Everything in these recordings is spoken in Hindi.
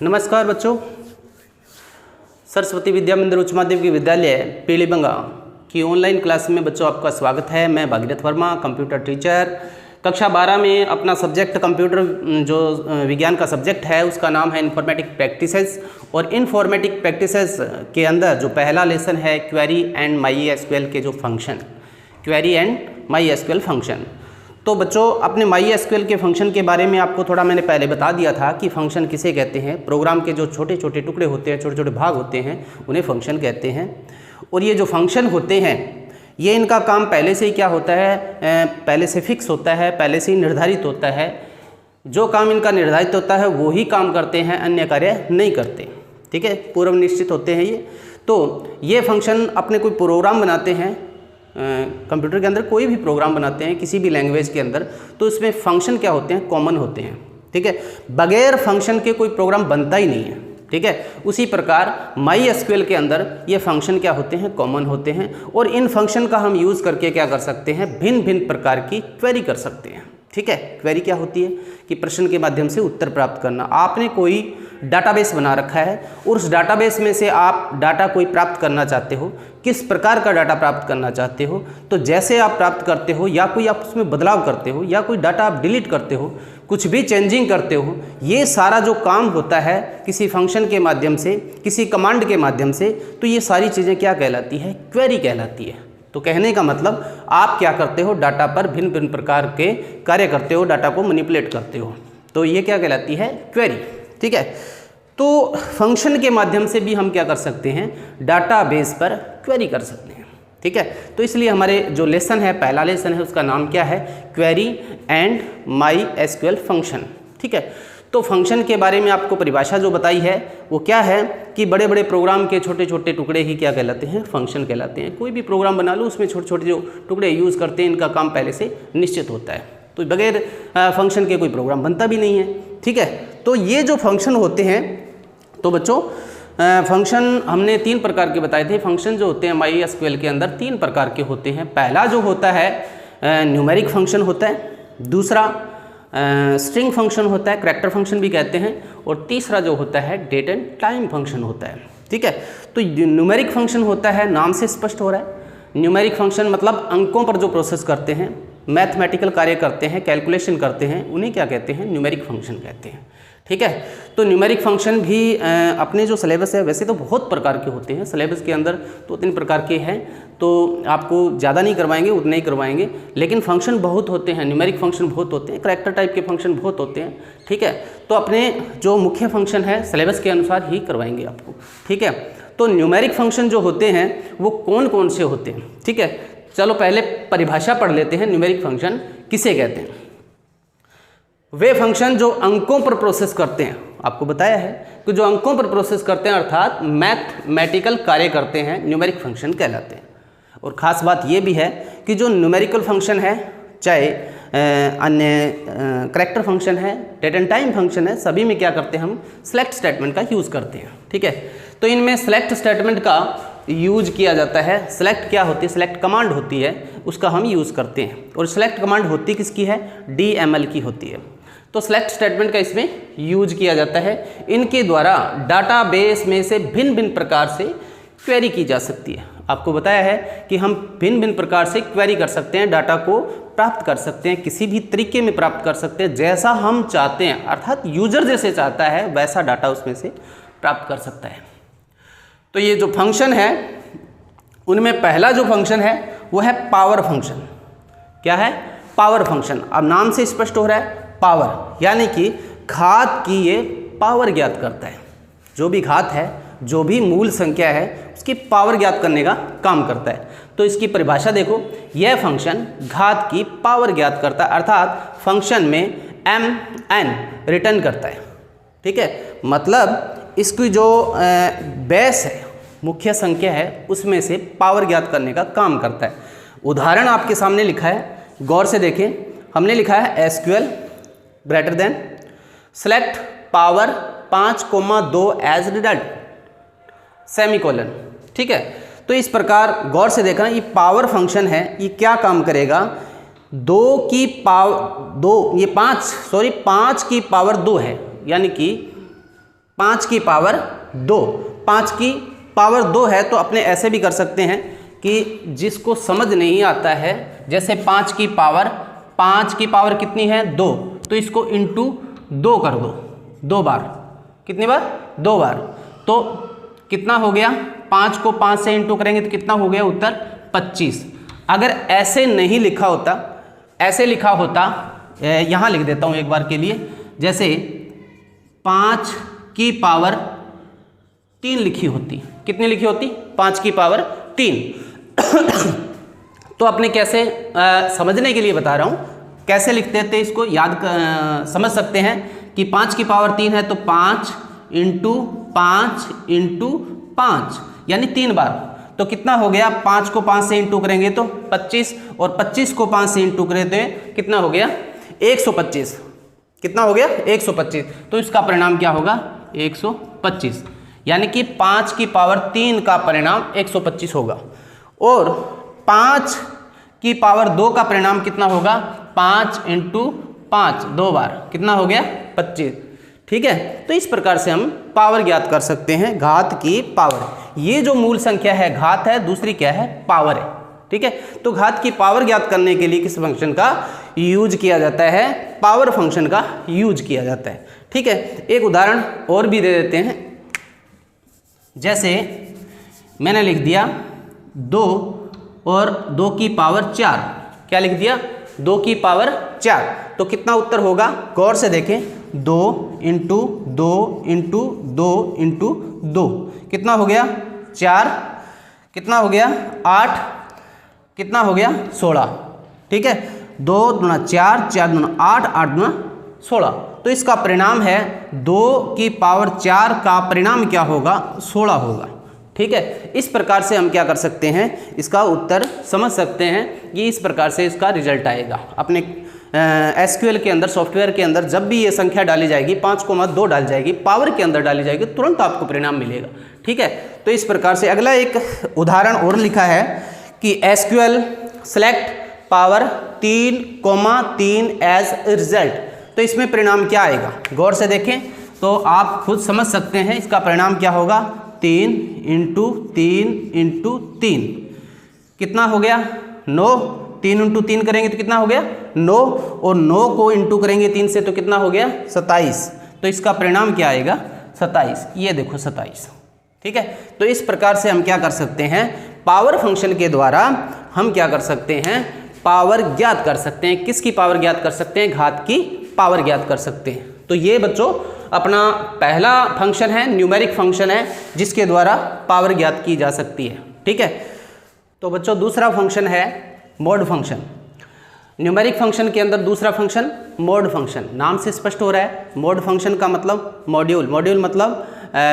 नमस्कार बच्चों, सरस्वती विद्या मंदिर उच्च माध्यमिक विद्यालय पीलीबंगा की ऑनलाइन क्लास में बच्चों आपका स्वागत है। मैं भागीरथ वर्मा, कंप्यूटर टीचर। कक्षा 12 में अपना सब्जेक्ट कंप्यूटर जो विज्ञान का सब्जेक्ट है उसका नाम है इन्फॉर्मेटिक प्रैक्टिसेस। और इन्फॉर्मेटिक प्रैक्टिसेस के अंदर जो पहला लेसन है क्वेरी एंड माई एसक्यूएल के जो function, query and my SQL function. तो बच्चों अपने माई एसक्यूएल के फंक्शन के बारे में आपको थोड़ा मैंने पहले बता दिया था कि फंक्शन किसे कहते हैं। प्रोग्राम के जो छोटे छोटे टुकड़े होते हैं, छोटे छोटे भाग होते हैं, उन्हें फंक्शन कहते हैं। और ये जो फंक्शन होते हैं ये इनका काम पहले से ही क्या होता है, पहले से फिक्स होता है, पहले से ही निर्धारित होता है। जो काम इनका निर्धारित होता है वो ही काम करते हैं, अन्य कार्य नहीं करते। ठीक है, पूर्व निश्चित होते हैं ये। तो ये फंक्शन अपने कोई प्रोग्राम बनाते हैं, कंप्यूटर के अंदर कोई भी प्रोग्राम बनाते हैं किसी भी लैंग्वेज के अंदर, तो इसमें फंक्शन क्या होते हैं, कॉमन होते हैं। ठीक है, बगैर फंक्शन के कोई प्रोग्राम बनता ही नहीं है। ठीक है, उसी प्रकार माई एसक्यूएल के अंदर ये फंक्शन क्या होते हैं, कॉमन होते हैं। और इन फंक्शन का हम यूज़ करके क्या कर सकते हैं, भिन्न भिन्न प्रकार की क्वेरी कर सकते हैं। ठीक है, क्वेरी क्या होती है कि प्रश्न के माध्यम से उत्तर प्राप्त करना। आपने कोई डाटाबेस बना रखा है और उस डाटाबेस में से आप डाटा कोई प्राप्त करना चाहते हो, किस प्रकार का डाटा प्राप्त करना चाहते हो, तो जैसे आप प्राप्त करते हो या कोई आप उसमें बदलाव करते हो या कोई डाटा आप डिलीट करते हो, कुछ भी चेंजिंग करते हो, ये सारा जो काम होता है किसी फंक्शन के माध्यम से, किसी कमांड के माध्यम से, तो ये सारी चीज़ें क्या कहलाती है, क्वेरी कहलाती है। तो कहने का मतलब आप क्या करते हो, डाटा पर भिन्न भिन्न प्रकार के कार्य करते हो, डाटा को मैनिपुलेट करते हो, तो ये क्या कहलाती है, क्वेरी। ठीक है, तो फंक्शन के माध्यम से भी हम क्या कर सकते हैं, डाटाबेस पर क्वेरी कर सकते हैं। ठीक है, तो इसलिए हमारे जो लेसन है, पहला लेसन है, उसका नाम क्या है, query and my SQL function. ठीक है, तो फंक्शन के बारे में आपको परिभाषा जो बताई है वो क्या है कि बड़े बड़े प्रोग्राम के छोटे छोटे टुकड़े ही क्या कहलाते हैं, फंक्शन कहलाते हैं। कोई भी प्रोग्राम बना लो उसमें छोटे छोटे जो टुकड़े यूज़ करते हैं, इनका काम पहले से निश्चित होता है। तो बगैर फंक्शन के कोई प्रोग्राम बनता भी नहीं है। ठीक है, तो ये जो फंक्शन होते हैं, तो बच्चों फंक्शन हमने 3 प्रकार के बताए थे। फंक्शन जो होते हैं माई एसक्यूएल के अंदर 3 प्रकार के होते हैं। पहला जो होता है न्यूमेरिक फंक्शन होता है, दूसरा स्ट्रिंग फंक्शन होता है, करैक्टर फंक्शन भी कहते हैं, और तीसरा जो होता है डेट एंड टाइम फंक्शन होता है। ठीक है, तो न्यूमेरिक फंक्शन होता है, नाम से स्पष्ट हो रहा है। न्यूमेरिक फंक्शन मतलब अंकों पर जो प्रोसेस करते हैं, मैथमेटिकल कार्य करते हैं, कैलकुलेशन करते हैं, उन्हें क्या कहते हैं, न्यूमेरिक फंक्शन कहते हैं। ठीक है, तो न्यूमेरिक फंक्शन भी अपने जो सिलेबस है, वैसे तो बहुत प्रकार के होते हैं सिलेबस के अंदर, 2-3 प्रकार के हैं, तो आपको ज़्यादा नहीं करवाएंगे, उतने ही करवाएंगे, लेकिन फंक्शन बहुत होते हैं, न्यूमेरिक फंक्शन बहुत होते हैं, करैक्टर टाइप के फंक्शन बहुत होते हैं। ठीक है, तो अपने जो मुख्य फंक्शन है सिलेबस के अनुसार ही करवाएंगे आपको। ठीक है, तो न्यूमेरिक फंक्शन जो होते हैं वो कौन कौन से होते हैं। ठीक है, चलो पहले परिभाषा पढ़ लेते हैं, न्यूमेरिक फंक्शन किसे कहते हैं। वे फंक्शन जो अंकों पर प्रोसेस करते हैं, आपको बताया है कि जो अंकों पर प्रोसेस करते हैं अर्थात मैथमेटिकल कार्य करते हैं, न्यूमेरिक फंक्शन कहलाते हैं। और ख़ास बात ये भी है कि जो न्यूमेरिकल फंक्शन है, चाहे अन्य करैक्टर फंक्शन है, डेट एंड टाइम फंक्शन है, सभी में क्या करते हैं, हम सेलेक्ट स्टेटमेंट का यूज़ करते हैं। ठीक है, तो इनमें सेलेक्ट स्टेटमेंट का यूज किया जाता है। सेलेक्ट क्या होती है, सेलेक्ट कमांड होती है, उसका हम यूज़ करते हैं। और सेलेक्ट कमांड होती किसकी है, DML की होती है। तो सेलेक्ट स्टेटमेंट का इसमें यूज किया जाता है। इनके द्वारा डाटाबेस में से भिन्न भिन्न प्रकार से क्वेरी की जा सकती है। आपको बताया है कि हम भिन्न भिन्न प्रकार से क्वेरी कर सकते हैं, डाटा को प्राप्त कर सकते हैं, किसी भी तरीके में प्राप्त कर सकते हैं, जैसा हम चाहते हैं, अर्थात यूजर जैसे चाहता है वैसा डाटा उसमें से प्राप्त कर सकता है। तो ये जो फंक्शन है उनमें पहला जो फंक्शन है वो है पावर फंक्शन। क्या है, पावर फंक्शन। अब नाम से स्पष्ट हो रहा है, पावर यानी कि घात की ये पावर ज्ञात करता है। जो भी घात है, जो भी मूल संख्या है, उसकी पावर ज्ञात करने का काम करता है। तो इसकी परिभाषा देखो, यह फंक्शन घात की पावर ज्ञात करता है, अर्थात फंक्शन में mn रिटर्न करता है। ठीक है, मतलब इसकी जो बेस है, मुख्य संख्या है, उसमें से पावर ज्ञात करने का काम करता है। उदाहरण आपके सामने लिखा है, गौर से देखें। हमने लिखा है SQL greater than select power 5,2 as result semicolon. ठीक है, तो इस प्रकार गौर से देखना, ये पावर फंक्शन है, ये क्या काम करेगा, 5 की पावर 2 है, यानी कि 5 की पावर 2। 5 की पावर 2 है तो अपने ऐसे भी कर सकते हैं कि जिसको समझ नहीं आता है, जैसे 5 की पावर कितनी है 2, तो इसको इंटू 2 कर दो, 2 बार। कितनी बार? 2 बार। तो कितना हो गया? 5 को 5 से इंटू करेंगे तो कितना हो गया उत्तर? 25। अगर ऐसे नहीं लिखा होता, ऐसे लिखा होता, यहाँ लिख देता हूँ एक बार के लिए, जैसे 5 की पावर 3 लिखी होती। कितनी लिखी होती? 5 की पावर 3। तो अपने कैसे समझने के लिए बता रहा हूँ, कैसे लिखते थे इसको समझ सकते हैं कि 5 की पावर 3 है तो 5 इंटू 5 यानी 3 बार। तो कितना हो गया? 5 को 5 से इंटू करेंगे तो 25, और 25 को 5 से इंटू करें तो कितना हो गया? 125। कितना हो गया? 125। तो इसका परिणाम क्या होगा? 125। यानी कि 5 की पावर 3 का परिणाम 125 होगा। और 5 की पावर 2 का परिणाम कितना होगा? 5 इंटू 5 2 बार। कितना हो गया? 25। ठीक है, तो इस प्रकार से हम पावर ज्ञात कर सकते हैं, घात की पावर। ये जो मूल संख्या है घात है, दूसरी क्या है? पावर है। ठीक है, तो घात की पावर ज्ञात करने के लिए किस फंक्शन का यूज किया जाता है? पावर फंक्शन का यूज किया जाता है। ठीक है, एक उदाहरण और भी दे देते हैं। जैसे मैंने लिख दिया 2 और 2 की पावर 4। क्या लिख दिया? 2 की पावर 4। तो कितना उत्तर होगा? गौर से देखें, 2 इंटू 2 इंटू 2 इंटू 2 कितना हो गया? 4। कितना हो गया? 8। कितना हो गया? 16। ठीक है, 2 दूना 4, 4 दूना 8, 8 दूना 16। तो इसका परिणाम है 2 की पावर 4 का परिणाम क्या होगा? 16 होगा। ठीक है, इस प्रकार से हम क्या कर सकते हैं? इसका उत्तर समझ सकते हैं कि इस प्रकार से इसका रिजल्ट आएगा। अपने एसक्यूएल के अंदर, सॉफ्टवेयर के अंदर जब भी ये संख्या डाली जाएगी, 5,2 डाली जाएगी, पावर के अंदर डाली जाएगी, तुरंत आपको परिणाम मिलेगा। ठीक है, तो इस प्रकार से अगला एक उदाहरण और लिखा है कि SQL select power 3,3 as result. तो इसमें परिणाम क्या आएगा? गौर से देखें तो आप खुद समझ सकते हैं इसका परिणाम क्या होगा? 3 इंटू 3 इंटू 3 कितना हो गया? 9। 3 इंटू 3 करेंगे तो कितना हो गया? 9, और 9 को इंटू करेंगे 3 से तो कितना हो गया? 27। तो इसका परिणाम क्या आएगा? 27। ये देखो 27। ठीक है, तो इस प्रकार से हम क्या कर सकते हैं? पावर फंक्शन के द्वारा हम क्या कर सकते हैं? पावर ज्ञात कर सकते हैं। किसकी पावर ज्ञात कर सकते हैं? घात की पावर ज्ञात कर सकते हैं। तो ये बच्चों अपना पहला फंक्शन है, न्यूमेरिक फंक्शन है, जिसके द्वारा पावर ज्ञात की जा सकती है। ठीक है, तो बच्चों दूसरा फंक्शन है मोड फंक्शन। न्यूमेरिक फंक्शन के अंदर दूसरा फंक्शन मोड फंक्शन। नाम से स्पष्ट हो रहा है, मोड फंक्शन का मतलब मॉड्यूल, मॉड्यूल मतलब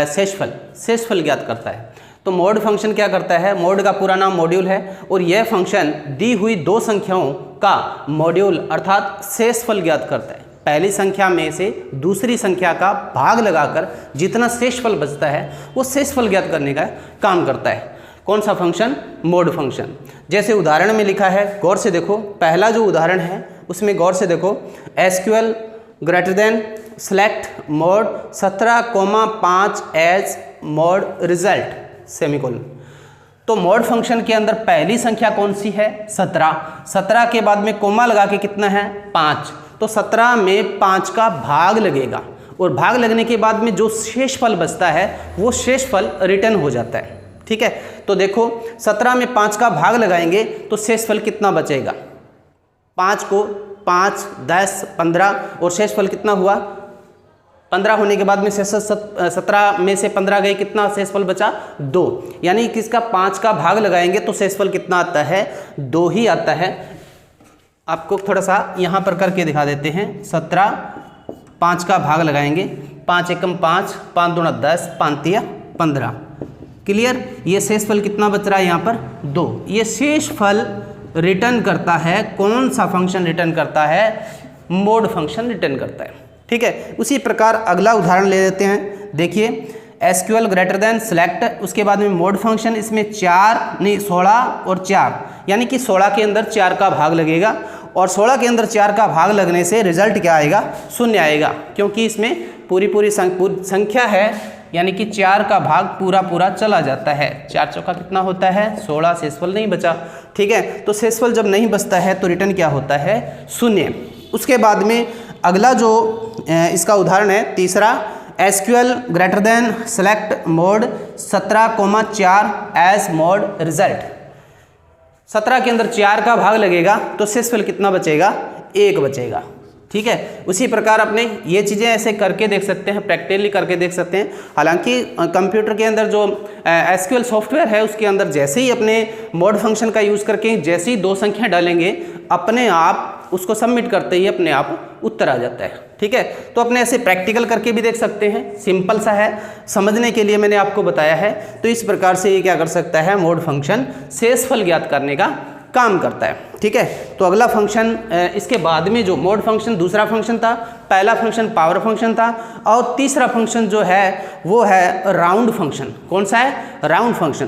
शेषफल, शेषफल ज्ञात करता है। तो मोड फंक्शन क्या करता है? मोड का पूरा नाम मॉड्यूल है, और यह फंक्शन दी हुई 2 संख्याओं का मॉड्यूल अर्थात शेषफल ज्ञात करता है। पहली संख्या में से दूसरी संख्या का भाग लगाकर जितना शेषफल बचता है वो शेषफल ज्ञात करने का काम करता है। कौन सा फंक्शन? Mode function. जैसे उदाहरण में लिखा है, गौर से देखो, पहला जो उदाहरण है उसमें गौर से देखो, SQL greater than select mod 17,5 as mod result semicolon. तो मोड फंक्शन के अंदर पहली संख्या कौन सी है? 17। 17 के बाद में कोमा लगा के कितना है? 5। तो 17 में 5 का भाग लगेगा, और भाग लगने के बाद में जो शेषफल बचता है वो शेषफल रिटर्न हो जाता है। ठीक है, तो देखो 17 में 5 का भाग लगाएंगे तो शेषफल कितना बचेगा? 5 को 5, 10, 15, और शेषफल कितना हुआ? 15 होने के बाद में 17 में से 15 गए, कितना शेषफल बचा? 2। यानी कि इसका 5 का भाग लगाएंगे तो शेषफल कितना आता है? 2 ही आता है। आपको थोड़ा सा यहाँ पर करके दिखा देते हैं। 17, 5 का भाग लगाएंगे, 5 एकम 5, 5 दूना 10, 5 तिया 15। क्लियर? ये शेषफल कितना बच रहा है यहाँ पर? 2। ये शेषफल रिटर्न करता है, कौन सा फंक्शन रिटर्न करता है? मोड फंक्शन रिटर्न करता है। ठीक है, उसी प्रकार अगला उदाहरण ले लेते हैं। देखिए एसक्यूएल ग्रेटर देन सेलेक्ट, उसके बाद में मोड फंक्शन, इसमें 16 और 4 यानी कि 16 के अंदर 4 का भाग लगेगा और 16 के अंदर 4 का भाग लगने से रिजल्ट क्या आएगा, 0 आएगा, क्योंकि इसमें पूरी संख्या है यानी कि 4 का भाग पूरा चला जाता है। 4 चौका कितना होता है 16, शेषफल नहीं बचा। ठीक है, तो शेषफल जब नहीं बचता है तो रिटर्न क्या होता है 0। उसके बाद में अगला जो इसका उदाहरण है तीसरा, SQL greater than select mod 17,4 as mod result. 17 के अंदर 4 का भाग लगेगा तो शेषफल कितना बचेगा, 1 बचेगा। ठीक है, उसी प्रकार अपने ये चीज़ें ऐसे करके देख सकते हैं, प्रैक्टिकली करके देख सकते हैं। हालांकि कंप्यूटर के अंदर जो एसक्यूएल सॉफ्टवेयर है उसके अंदर जैसे ही अपने मोड फंक्शन का यूज़ करके जैसे ही 2 संख्या डालेंगे अपने आप उसको सबमिट करते ही अपने आप उत्तर आ जाता है। ठीक है, तो अपने ऐसे प्रैक्टिकल करके भी देख सकते हैं, सिंपल सा है, समझने के लिए मैंने आपको बताया है। तो इस प्रकार से ये क्या कर सकता है, मोड फंक्शन शेषफल ज्ञात करने का काम करता है। ठीक है, तो अगला फंक्शन, इसके बाद में जो मोड फंक्शन दूसरा फंक्शन था, पहला फंक्शन पावर फंक्शन था और तीसरा फंक्शन जो है वो है राउंड फंक्शन। कौन सा है, राउंड फंक्शन।